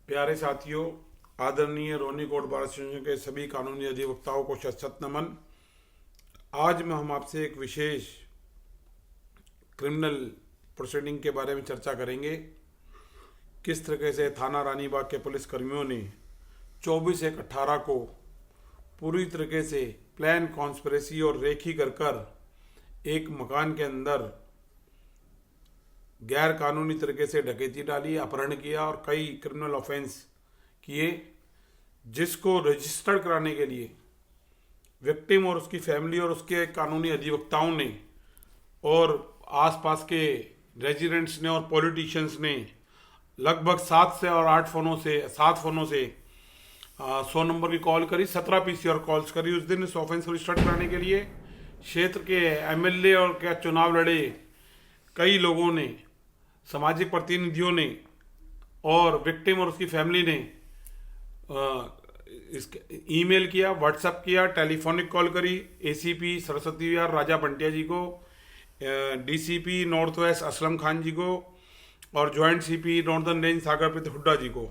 प्यारे साथियों, आदरणीय रोनी कोर्ट बार एसोसिएशन के सभी कानूनी अधिवक्ताओं को शत शत नमन। आज मैं हम आपसे एक विशेष क्रिमिनल प्रोसीडिंग के बारे में चर्चा करेंगे। किस तरह से थाना रानीबाग के पुलिस कर्मियों ने 24/1/18 को पूरी तरीके से प्लान, कॉन्स्पिरेसी और रेकी कर एक मकान के अंदर गैर कानूनी तरीके से डकैती डाली, अपहरण किया और कई क्रिमिनल ऑफेंस किए, जिसको रजिस्टर्ड कराने के लिए विक्टिम और उसकी फैमिली और उसके कानूनी अधिवक्ताओं ने और आसपास के रेजिडेंट्स ने और पॉलिटिशियंस ने लगभग 7 से और 8 फोनों से 7 फोनों से 100 नंबर की कॉल करी, 17 पीसीआर कॉल्स करी उस दिन इस ऑफेंस को रजिस्टर्ड कराने के लिए। क्षेत्र के एमएलए और क्या चुनाव लड़े कई लोगों ने, सामाजिक प्रतिनिधियों ने और विक्टिम और उसकी फैमिली ने ईमेल किया, व्हाट्सएप किया, टेलीफोनिक कॉल करी एसीपी सरस्वती विहार राजा बंटिया जी को, DCP north west Aslam Khan ji को और joint CP northern range Sagarpreet Hooda ji को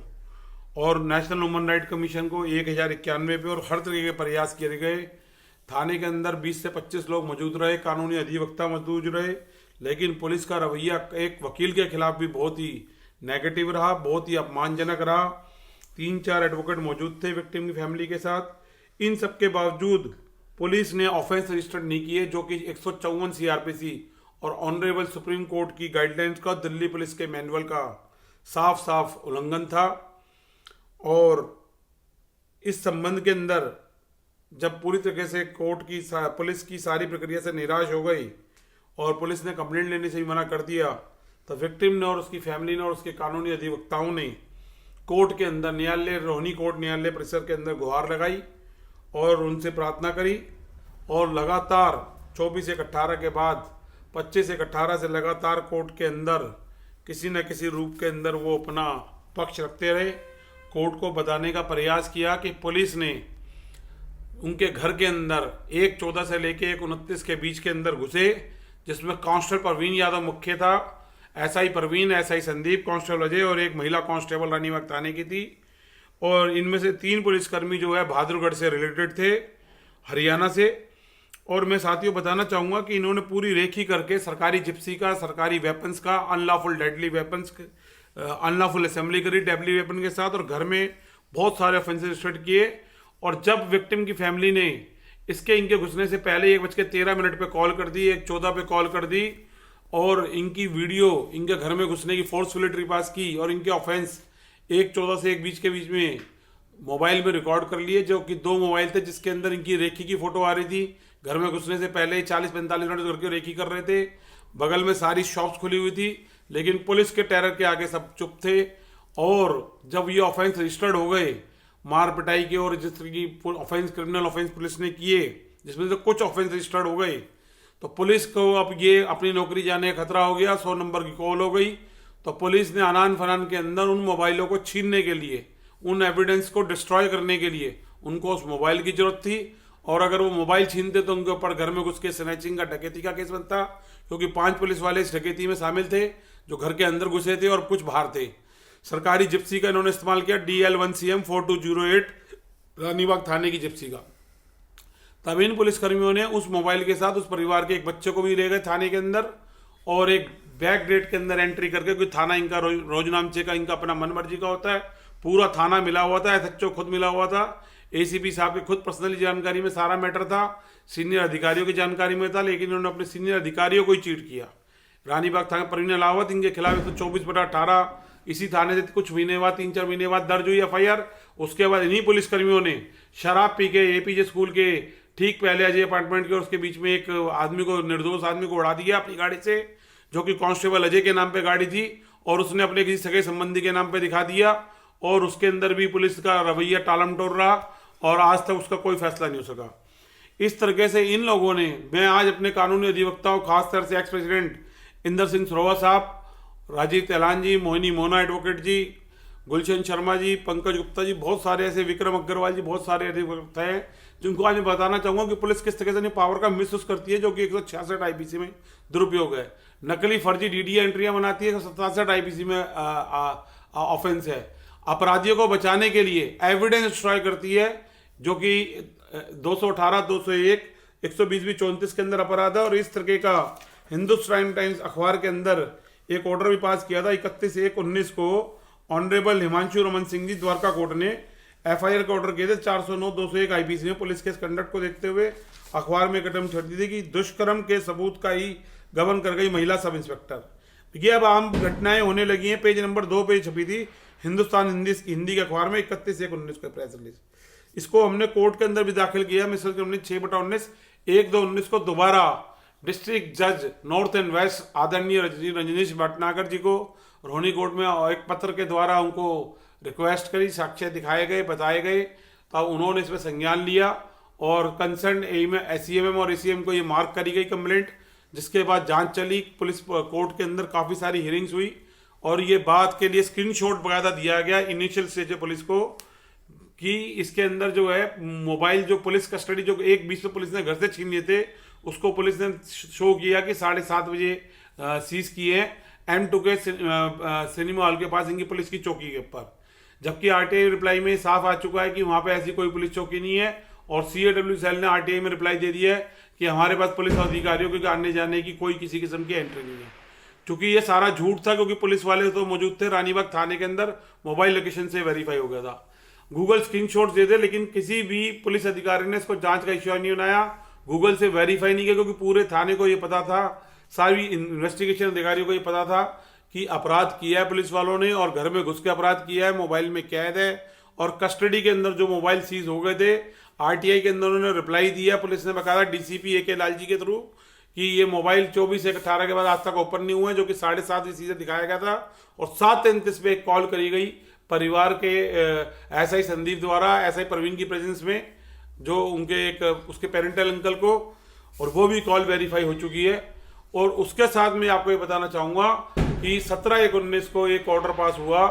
और नेशनल ह्यूमन राइट कमीशन को 1091 पे। और हर तरीके के प्रयास किए गए। थाने के अंदर 20 से 25 लोग मौजूद रहे, कानूनी अधिवक्ता मौजूद रहे, लेकिन पुलिस का रवैया एक वकील के खिलाफ भी बहुत ही नेगेटिव रहा, बहुत ही अपमानजनक रहा। 3-4 एडवोकेट मौजूद थे विक्टिम की फैमिली के साथ। इन सब के बावजूद पुलिस ने ऑफेंस रजिस्टर्ड नहीं किए, जो कि 154 सीआरपीसी और ऑनरेबल सुप्रीम कोर्ट की गाइडलाइंस का, दिल्ली पुलिस के मैनुअल का साफ साफ उल्लंघन था। और इस संबंध के अंदर जब पूरी तरीके से कोर्ट की पुलिस की सारी प्रक्रिया से निराश हो गई और पुलिस ने कंप्लेंट लेने से ही मना कर दिया, तो विक्टिम ने और उसकी फैमिली ने और उसके कानूनी अधिवक्ताओं ने कोर्ट के अंदर न्यायालय, रोहिणी कोर्ट न्यायालय परिसर के अंदर गुहार लगाई और उनसे प्रार्थना करी। और लगातार 24/1/18 के बाद 25/1/18 से लगातार कोर्ट के अंदर किसी न किसी रूप के अंदर वो अपना पक्ष रखते रहे, कोर्ट को बताने का प्रयास किया कि पुलिस ने उनके घर के अंदर 1/14 से लेके 1/29 के बीच के अंदर घुसे, जिसमें कांस्टेबल परवीन यादव मुख्य था, SI Parveen, SI Sandeep, constable Ajay और एक महिला कांस्टेबल रानीबाग थाने की थी। और इनमें से 3 पुलिसकर्मी जो है बहादुरगढ़ से रिलेटेड थे, हरियाणा से। और मैं साथियों बताना चाहूँगा कि इन्होंने पूरी रेकी करके सरकारी जिप्सी का, सरकारी वेपन्स का, unlawful deadly weapons, unlawful assembly करी डेडली वेपन के साथ, और घर में बहुत सारे ऑफेंसेस रजिस्टर्ड किए। और जब विक्टिम की फैमिली ने इनके घुसने से पहले 1:13 पे कॉल कर दी, 1:14 पे कॉल कर दी और इनकी वीडियो इनके घर में घुसने की फोर्सफुली पास की और इनके ऑफेंस 1:14 से 1 के बीच में मोबाइल में रिकॉर्ड कर लिए, जो कि 2 मोबाइल थे जिसके अंदर इनकी रेकी की फोटो आ रही थी। घर में घुसने से पहले 40-45 मिनट करके रेकी कर रहे थे। बगल में सारी शॉप्स खुली हुई थी, लेकिन पुलिस के टेरर के आगे सब चुप थे। और जब ये ऑफेंस रजिस्टर्ड हो गए, मार पिटाई के और जिस तरह की ऑफेंस, क्रिमिनल ऑफेंस पुलिस ने किए, जिसमें से कुछ ऑफेंस रजिस्टर्ड हो गए, तो पुलिस को अब ये अपनी नौकरी जाने का खतरा हो गया। 100 नंबर की कॉल हो गई, तो पुलिस ने अनान फनान के अंदर उन मोबाइलों को छीनने के लिए, उन एविडेंस को डिस्ट्रॉय करने के लिए उनको उस मोबाइल की जरूरत थी। और अगर वो मोबाइल छीनते तो उनके ऊपर घर में घुस के स्नैचिंग का, डकैती का केस बनता, क्योंकि 5 पुलिस वाले इस डकैती में शामिल थे, जो घर के अंदर घुसे थे और कुछ बाहर थे। सरकारी जिप्सी का इन्होंने इस्तेमाल किया, DL1CM 4208 रानीबाग थाने की जिप्सी का। तब इन पुलिसकर्मियों ने उस मोबाइल के साथ उस परिवार के एक बच्चे को भी ले गए थाने के अंदर और एक बैक डेट के अंदर एंट्री करके, कोई थाना इनका रोजनामचे का इनका अपना मन मर्जी का होता है, पूरा थाना मिला हुआ था, SHO खुद मिला हुआ था, ACP साहब की खुद पर्सनली जानकारी में सारा मैटर था, सीनियर अधिकारियों की जानकारी में था, लेकिन उन्होंने अपने सीनियर अधिकारियों को ही चीट किया। रानीबाग थाना परवीन अलावत, इनके खिलाफ 124/18 इसी थाने से कुछ महीने बाद, 3-4 महीने बाद दर्ज हुई FIR। उसके बाद इन्हीं पुलिसकर्मियों ने शराब पी के APJ स्कूल के ठीक पहले अजय अपार्टमेंट के, उसके बीच में एक आदमी को, निर्दोष आदमी को उड़ा दिया अपनी गाड़ी से, जो कि कांस्टेबल अजय के नाम पे गाड़ी थी, और उसने अपने किसी सगे संबंधी के नाम पे दिखा दिया। और उसके अंदर भी पुलिस का रवैया टालमटोल रहा और आज तक उसका कोई फैसला नहीं हो सका। इस तरीके से इन लोगों ने, मैं आज अपने कानूनी अधिवक्ताओं, खासतौर से एक्स प्रेसिडेंट इंदर सिंह सरोवा साहब, राजीव तेलान जी, मोहिनी मोना एडवोकेट जी, गुलशन शर्मा जी, पंकज गुप्ता जी, बहुत सारे ऐसे, विक्रम अग्रवाल जी, बहुत सारे अधिवक्ता हैं जिनको आज मैं बताना चाहूँगा कि पुलिस किस तरह से पावर का मिसयूज करती है, जो कि 166 IPC में दुरुपयोग है। नकली फर्जी DDA एंट्रियाँ बनाती है, 167 IPC में ऑफेंस है। अपराधियों को बचाने के लिए एविडेंस डिस्ट्रॉय करती है, जो कि 218, 201, 120, 34 के अंदर अपराध है। और इस तरीके का हिंदुस्तान टाइम्स अखबार के अंदर एक ऑर्डर भी पास किया था 31/1/19 को ऑनरेबल हिमांशु रमन सिंह जी द्वारका कोर्ट ने एफआईआर का ऑर्डर किए थे 409, 201 आईपीसी में पुलिस के कंडक्ट को देखते हुए अखबार में कदम छड़ दी थी कि दुष्कर्म के सबूत का ही गबन कर गई महिला सब इंस्पेक्टर। ये अब आम घटनाएं होने लगी हैं। पेज नंबर 2 पे छपी थी हिंदुस्तान हिंदी के अखबार में 31/1/19 का प्रेस रिलीज। इसको हमने कोर्ट के अंदर भी दाखिल किया मिसल 6/19 1/2/19 को दोबारा डिस्ट्रिक्ट जज नॉर्थ एंड वेस्ट आदरणीय रजनीश भटनागर जी को रोहिणी कोर्ट में एक पत्र के द्वारा उनको रिक्वेस्ट करी, साक्ष्य दिखाए गए, बताए गए, तब उन्होंने इसमें संज्ञान लिया और कंसर्न एसीएमएम और एसीएम को ये मार्क करी गई कंप्लेंट, जिसके बाद जांच चली पुलिस कोर्ट के अंदर, काफ़ी सारी हियरिंग्स हुई और ये बात के लिए स्क्रीनशॉट बकायदा दिया गया इनिशियल स्टेज पे पुलिस को कि इसके अंदर जो है मोबाइल जो पुलिस कस्टडी जो 1:20 में पुलिस ने घर से छीन लिए थे उसको पुलिस ने शो किया कि 7:30 बजे सीज किए हैं M2 के सिनेमा हॉल के पास इनकी पुलिस की चौकी के ऊपर, जबकि आरटीआई रिप्लाई में साफ आ चुका है कि वहां पे ऐसी कोई पुलिस चौकी नहीं है। और सीएडब्ल्यू सेल ने आरटीआई में रिप्लाई दे दिया है कि हमारे पास पुलिस अधिकारियों के आने जाने की कोई किसी किस्म की एंट्री नहीं है, क्योंकि ये सारा झूठ था, क्योंकि पुलिस वाले तो मौजूद थे रानीबाग थाने के अंदर, मोबाइल लोकेशन से वेरीफाई हो गया था। गूगल स्क्रीनशॉट दे दे, लेकिन किसी भी पुलिस अधिकारी ने इसको जांच का इश्यू नहीं बनाया, गूगल से वेरीफाई नहीं किया, क्योंकि पूरे थाने को ये पता था, सारी इन्वेस्टिगेशन अधिकारियों को ये पता था कि अपराध किया है पुलिस वालों ने और घर में घुस के अपराध किया है, मोबाइल में कैद है। और कस्टडी के अंदर जो मोबाइल सीज हो गए थे, आरटीआई के अंदर उन्होंने रिप्लाई दिया, पुलिस ने बकायदा डीसीपी AK लाल जी के थ्रू कि ये मोबाइल 24/1/18 के बाद आज तक ओपन नहीं हुआ है, जो कि 7:30 सीधे दिखाया गया था। और 7:33 पे एक कॉल करी गई परिवार के एसआई संदीप द्वारा, एसआई प्रवीण की प्रेजेंस में, जो उनके एक उसके पेरेंटल अंकल को, और वो भी कॉल वेरीफाई हो चुकी है। और उसके साथ मैं आपको ये बताना चाहूँगा कि 17/1/19 को एक ऑर्डर पास हुआ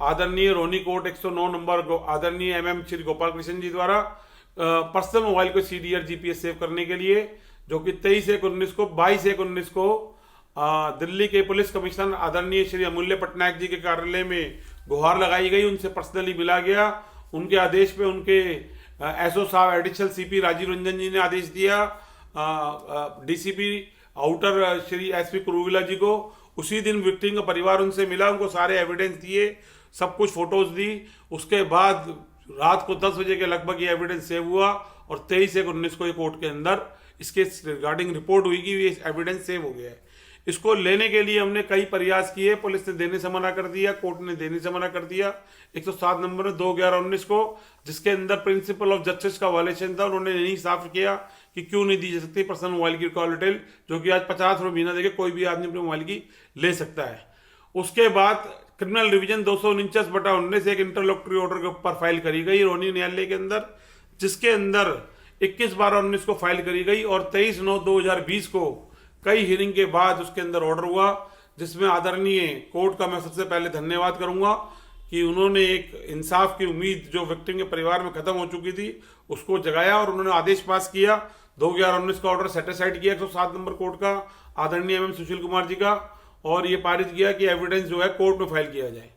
आदरणीय रोहिणी कोर्ट 109 नंबर आदरणीय MM श्री गोपाल कृष्ण जी द्वारा पर्सनल मोबाइल को CDR GPS सेव करने के लिए, जो कि 23/1/19 को 22/1/19 को दिल्ली के पुलिस कमिश्नर आदरणीय श्री अमूल्य पटनायक जी के कार्यालय में गुहार लगाई गई, उनसे पर्सनली मिला गया। उनके आदेश पे उनके SO साहब एडिशनल CP राजीव रंजन जी ने आदेश दिया DCP outer Shri SP Kuruvilla ji को। उसी दिन विक्टिम का परिवार उनसे मिला, उनको सारे एविडेंस दिए, सब कुछ फोटोज दी। उसके बाद रात को 10 बजे के लगभग ये एविडेंस सेव हुआ और 23/1/19 को कोर्ट के अंदर इसके रिगार्डिंग रिपोर्ट हुई कि ये एविडेंस सेव हो गया है। इसको लेने के लिए हमने कई प्रयास किए, पुलिस ने देने से मना कर दिया, कोर्ट ने देने से मना कर दिया 107 नंबर में 2/11/19 को, जिसके अंदर प्रिंसिपल ऑफ जस्टिस का वायलेशन था। उन्होंने नहीं साफ किया कि क्यों नहीं दी जा सकती पर्सनल मोबाइल की कॉल डिटेल, जो कि आज 50 रुपये महीना देके कोई भी आदमी अपने मोबाइल की ले सकता है। उसके बाद क्रिमिनल रिवीजन 249/19 एक इंटरलोक्टरी ऑर्डर के ऊपर फाइल करी गई रोहिणी न्यायालय के अंदर, जिसके अंदर 21/12/19 को फाइल करी गई और 23/9/2020 को कई हियरिंग के बाद उसके अंदर ऑर्डर हुआ, जिसमें आदरणीय कोर्ट का मैं सबसे पहले धन्यवाद करूंगा कि उन्होंने एक इंसाफ की उम्मीद जो विक्टिम के परिवार में खत्म हो चुकी थी उसको जगाया और उन्होंने आदेश पास किया। 2/11/19 का ऑर्डर सेटिस्फाइड किया 107 नंबर कोर्ट का आदरणीय MM सुशील कुमार जी का, और ये पारित किया कि एविडेंस जो है कोर्ट में फाइल किया जाए।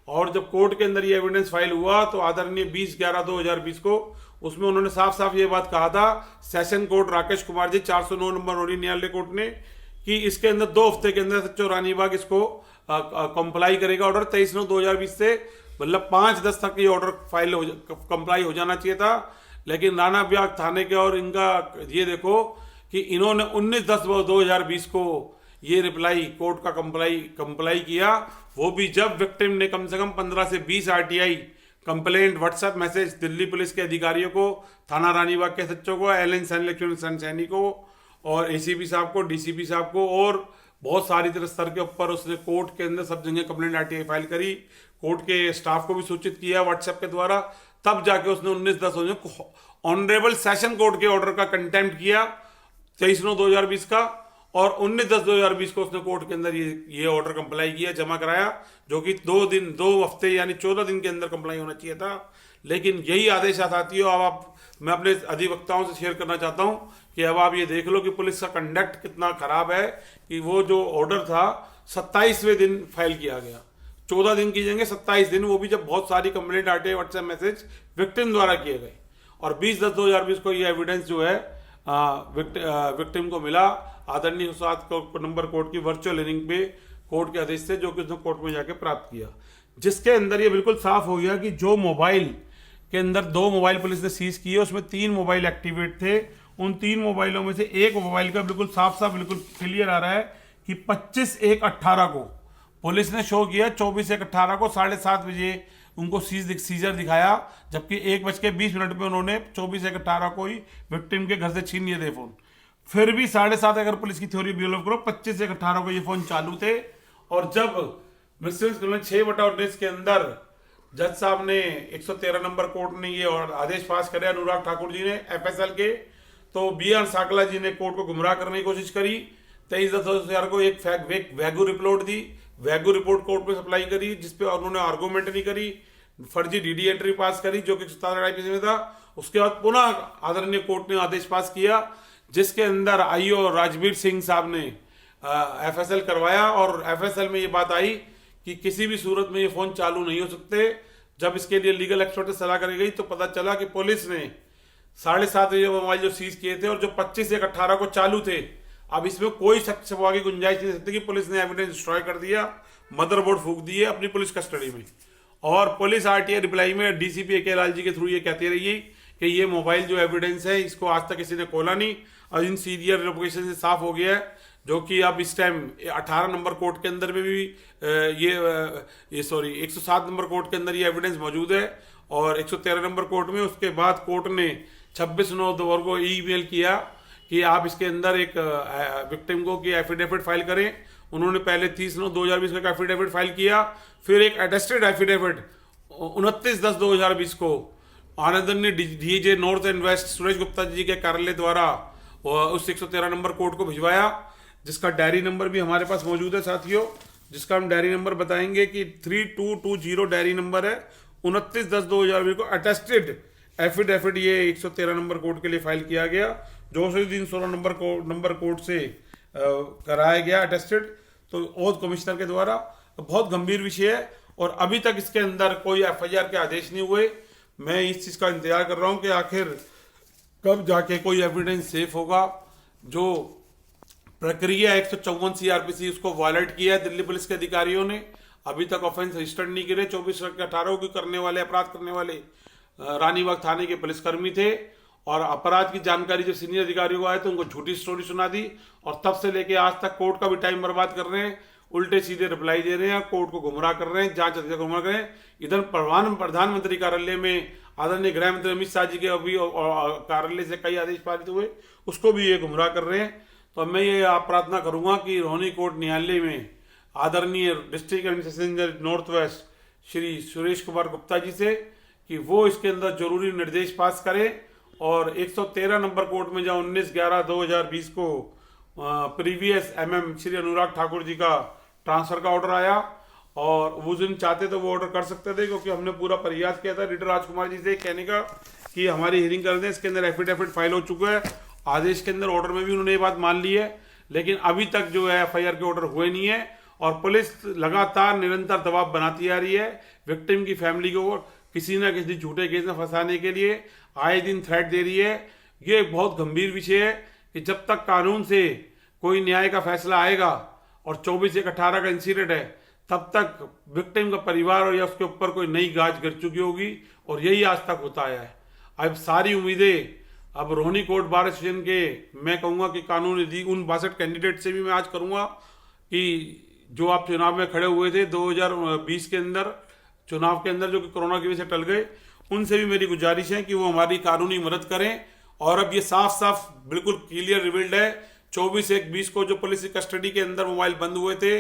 और जब कोर्ट के अंदर ये एविडेंस फाइल हुआ तो आदरणीय 20/11/2020 को उसमें उन्होंने साफ साफ ये बात कहा था, session court Rakesh Kumar ji 409 number Rohini न्यायालय कोर्ट ने, कि इसके अंदर 2 हफ्ते के अंदर सच्चो रानीबाग इसको कंप्लाई करेगा ऑर्डर 23/9/2020 से, मतलब 5-10 तक ये ऑर्डर फाइल कंप्लाई हो जाना चाहिए था। लेकिन रानाबाग थाने के और इनका ये देखो कि इन्होंने 19/10/2020 को ये रिप्लाई कोर्ट का कंप्लाई किया, वो भी जब विक्टिम ने कम से कम 15 से 20 RTI complaint WhatsApp message Delhi police के अधिकारियों को, थाना रानीबाग के सच्चों को, LN सैनी को और ACP साहब को, DCP साहब को, और बहुत सारी तरह स्तर के ऊपर उसने कोर्ट के अंदर सब जगह कंप्लेंट RTI फाइल करी, कोर्ट के स्टाफ को भी सूचित किया व्हाट्सएप के द्वारा। तब जाके उसने 19/10 ऑनरेबल सेशन कोर्ट के ऑर्डर का कंटेम्प्ट किया 23/9/2020 का, और 19/10/2020 को उसने कोर्ट के अंदर ये ऑर्डर कंप्लाई किया, जमा कराया, जो कि 2 हफ्ते यानी 14 दिन के अंदर कंप्लाई होना चाहिए था। लेकिन यही आदेश आती है। अब मैं अपने अधिवक्ताओं से शेयर करना चाहता हूं कि अब आप ये देख लो कि पुलिस का कंडक्ट कितना खराब है कि वो जो ऑर्डर था 27वें दिन फाइल किया गया, 14 दिन की जगह 27 दिन, वो भी जब बहुत सारी कंप्लेंट आते व्हाट्सएप मैसेज विक्टिम द्वारा किए गए। और 20/10/2020 को ये एविडेंस जो है विक्टिम को मिला आदरणीय 107 नंबर कोर्ट की वर्चुअल हियरिंग पे कोर्ट के आदेश से, जो कि उसने कोर्ट में जाके प्राप्त किया, जिसके अंदर ये बिल्कुल साफ हो गया कि जो मोबाइल के अंदर 2 मोबाइल पुलिस ने सीज किए, उसमें 3 मोबाइल एक्टिवेट थे। उन 3 मोबाइलों में से एक मोबाइल का बिल्कुल साफ साफ बिल्कुल क्लियर आ रहा है कि 25/1/18 को पुलिस ने शो किया, 24/1/18 को 7:30 बजे उनको सीजर दिखाया, जबकि 1:20 पे उन्होंने 24/1/18 को ही विक्टिम के घर से छीन लिए थे फोन। फिर भी 7:30 अगर पुलिस की थ्योरी बिलोव करो, 25/1/18 को ये फोन चालू थे। और जब मिस्टर 6/19 के अंदर जज साहब ने 113 नंबर कोर्ट ने ये और आदेश पास करे अनुराग ठाकुर जी ने FSL के, तो BR साकला जी ने कोर्ट को गुमराह करने की कोशिश करी। 23/10/2000 को एक वैगू रिपोर्ट दी, वैगू रिपोर्ट कोर्ट में सप्लाई करी, जिसपे उन्होंने आर्गूमेंट नहीं करी, फर्जी DD एंट्री पास करी जो कि 17 IPC में था। उसके बाद पुनः आदरणीय कोर्ट ने आदेश पास किया, जिसके अंदर IO राजवीर सिंह साहब ने FSL करवाया। और FSL में ये बात आई कि किसी भी सूरत में ये फोन चालू नहीं हो सकते। जब इसके लिए लीगल एक्सपर्ट से सलाह करी गई तो पता चला कि पुलिस ने 7:30 बजे मोबाइल जो सीज किए थे और जो 25/1/18 को चालू थे, अब इसमें कोई शक छुपा की गुंजाइश नहीं सकती कि पुलिस ने एविडेंस डिस्ट्रॉय कर दिया, मदरबोर्ड फूंक दिए अपनी पुलिस कस्टडी में। और पुलिस RTA रिप्लाई में DCP AK लाल जी के थ्रू ये कहती रही कि ये मोबाइल जो एविडेंस है इसको आज तक किसी ने खोला नहीं, और इन सीरियल लोकेशन से साफ हो गया है, जो कि अब इस टाइम 18 नंबर कोर्ट के अंदर में भी ये 107 नंबर कोर्ट के अंदर ये एविडेंस मौजूद है, और 113 नंबर कोर्ट में। उसके बाद कोर्ट ने 26/9 को ईमेल किया कि आप इसके अंदर एक विक्टिम को की एफिडेविट फाइल करें। उन्होंने पहले 30/9/2020 को एक एफिडेविट फाइल किया, फिर एक अटेस्टेड एफिडेविट 29/10/2020 को आनंदन ने DIG north and west Suresh Gupta ji के कार्यालय द्वारा उस 113 नंबर कोर्ट को भिजवाया, जिसका डायरी नंबर भी हमारे पास मौजूद है साथियों, जिसका हम डायरी नंबर बताएंगे कि 3220 डायरी नंबर है। 29/10/2020 को अटेस्टेड एफिडेविट ये 113 नंबर कोर्ट के लिए फाइल किया गया, जो उसी दिन 16 नंबर कोर्ट से कराया गया अटेस्टेड, तो ओथ कमिश्नर के द्वारा। बहुत गंभीर विषय है और अभी तक इसके अंदर कोई FIR के आदेश नहीं हुए। मैं इस चीज़ का इंतजार कर रहा हूँ कि आखिर कब जाके कोई एविडेंस सेफ होगा। जो प्रक्रिया 154 CRPC उसको वायलेट किया है दिल्ली पुलिस के अधिकारियों ने, अभी तक ऑफेंस रजिस्टर्ड नहीं करे। 24/18 को करने वाले अपराध करने वाले रानीबाग थाने के पुलिसकर्मी थे, और अपराध की जानकारी जब सीनियर अधिकारियों को आए तो उनको झूठी स्टोरी सुना दी, और तब से लेके आज तक कोर्ट का भी टाइम बर्बाद कर रहे हैं, उल्टे सीधे रिप्लाई दे रहे हैं, कोर्ट को गुमराह कर रहे हैं, जांच अधिकारी को गुमराह कर रहे हैं। इधर प्रधानमंत्री कार्यालय में आदरणीय गृह मंत्री अमित शाह जी के अभी कार्यालय से कई आदेश पारित हुए, उसको भी ये गुमराह कर रहे हैं। तो मैं ये प्रार्थना करूंगा कि रोहिणी कोर्ट न्यायालय में आदरणीय district administration north west Shri Suresh Kumar Gupta ji से कि वो इसके अंदर जरूरी निर्देश पास करें, और 113 नंबर कोर्ट में जहाँ 19/11/2020 को प्रीवियस MM श्री अनुराग ठाकुर जी का ट्रांसफर का ऑर्डर आया, और उस दिन चाहते तो वो ऑर्डर कर सकते थे, क्योंकि हमने पूरा प्रयास किया था रीडर राजकुमार जी से कहने का कि हमारी हियरिंग कर दें, इसके अंदर एफिडेविट फाइल हो चुका है, आदेश के अंदर ऑर्डर में भी उन्होंने ये बात मान ली है, लेकिन अभी तक जो है FIR के ऑर्डर हुए नहीं है। और पुलिस लगातार निरंतर दबाव बनाती आ रही है विक्टिम की फैमिली को किसी न किसी झूठे केस में फंसाने के लिए, आए दिन थ्रेट दे रही है। ये एक बहुत गंभीर विषय है कि जब तक कानून से कोई न्याय का फैसला आएगा और 24/1/18 का इंसिडेंट है, तब तक विक्टिम का परिवार और या उसके ऊपर कोई नई गाज गिर चुकी होगी, और यही आज तक होता आया है। अब सारी उम्मीदें अब रोहिणी कोर्ट बार एसोसिएशन के मैं कहूँगा कि कानूनी उन 62 कैंडिडेट से भी मैं आज करूँगा कि जो आप चुनाव में खड़े हुए थे 2020 के अंदर चुनाव के अंदर, जो कि कोरोना की वजह से टल गए, उनसे भी मेरी गुजारिश है कि वो हमारी कानूनी मदद करें। और अब ये साफ साफ बिल्कुल क्लियर रिवील्ड है, 24/1/20 को जो पुलिस की कस्टडी के अंदर मोबाइल बंद हुए थे,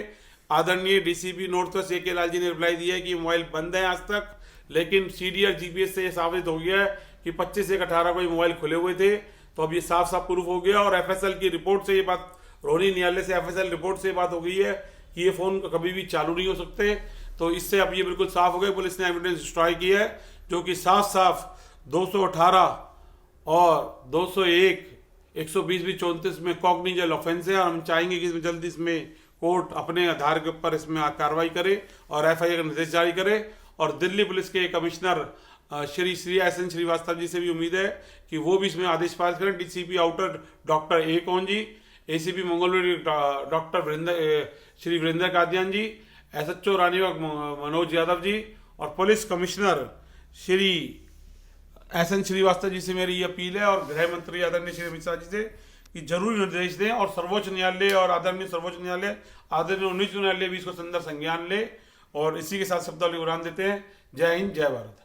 आदरणीय DCP north west AK Lal ji ने रिप्लाई दिया है कि मोबाइल बंद है आज तक, लेकिन CDR GPS से ये साबित हो गया है कि 25/1/18 को ये मोबाइल खुले हुए थे। तो अब ये साफ साफ प्रूफ हो गया, और FSL की रिपोर्ट से ये बात, रोहिणी न्यायालय से FSL रिपोर्ट से ये बात हो गई है कि ये फोन कभी भी चालू नहीं हो सकते। तो इससे अब ये बिल्कुल साफ हो गया, पुलिस ने एविडेंस डिस्ट्रॉय किया है, जो कि साफ साफ 218 और 201, 120 भी 34 में कॉग्निजेबल ऑफेंस है, और हम चाहेंगे कि इसमें जल्दी इसमें कोर्ट अपने आधार के ऊपर इसमें कार्रवाई करे और एफआईआर का निर्देश जारी करे। और दिल्ली पुलिस के कमिश्नर श्री एस.एन. श्रीवास्तव जी से भी उम्मीद है कि वो भी इसमें आदेश पास करें। डीसीपी आउटर डॉक्टर ए कौन ji, ACP Mangaluru doctor Shri Virendra Kadian ji, SHO Ranibagh Manoj Yadav ji और police commissioner Shri S N. Srivastava ji से मेरी ये अपील है और गृह मंत्री आदरणीय श्री अमित शाह जी से कि जरूरी निर्देश दें और सर्वोच्च न्यायालय और आदरणीय सर्वोच्च न्यायालय आदरणीय उच्च न्यायालय भी इसको संज्ञान ले। और इसी के साथ शब्दावली को विराम देते हैं। जय हिंद, जय भारत।